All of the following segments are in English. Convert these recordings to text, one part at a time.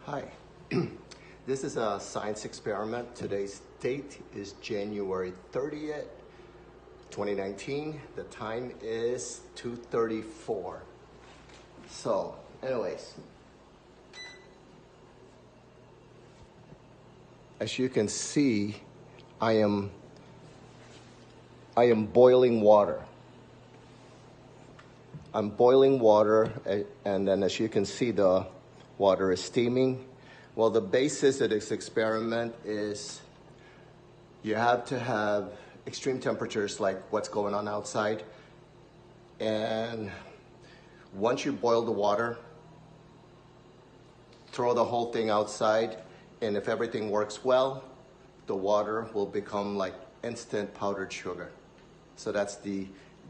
Hi, this is a science experiment. Today's date is January 30th, 2019. The time is 2:34. So, anyways, as you can see, I am boiling water. I'm boiling water, and then as you can see, the water is steaming. Well, the basis of this experiment is you have to have extreme temperatures like what's going on outside. And once you boil the water, throw the whole thing outside, and if everything works well, the water will become like instant powdered sugar. So that's the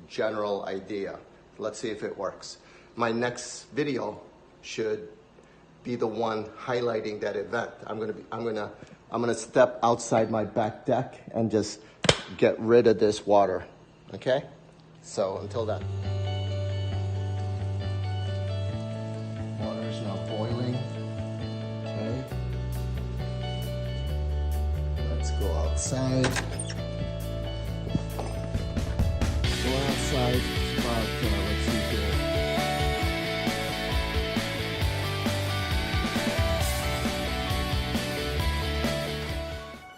general idea. Let's see if it works. My next video should be the one highlighting that event. I'm gonna step outside my back deck and just get rid of this water. Okay? So until then. Water is now boiling. Okay. Let's go outside. Go outside. Let's see here.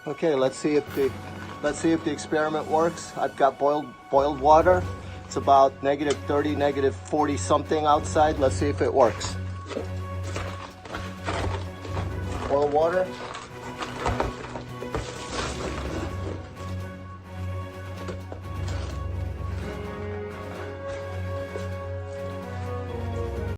Okay, let's see if the experiment works. I've got boiled water. It's about -30, -40 something outside. Let's see if it works. Boil water.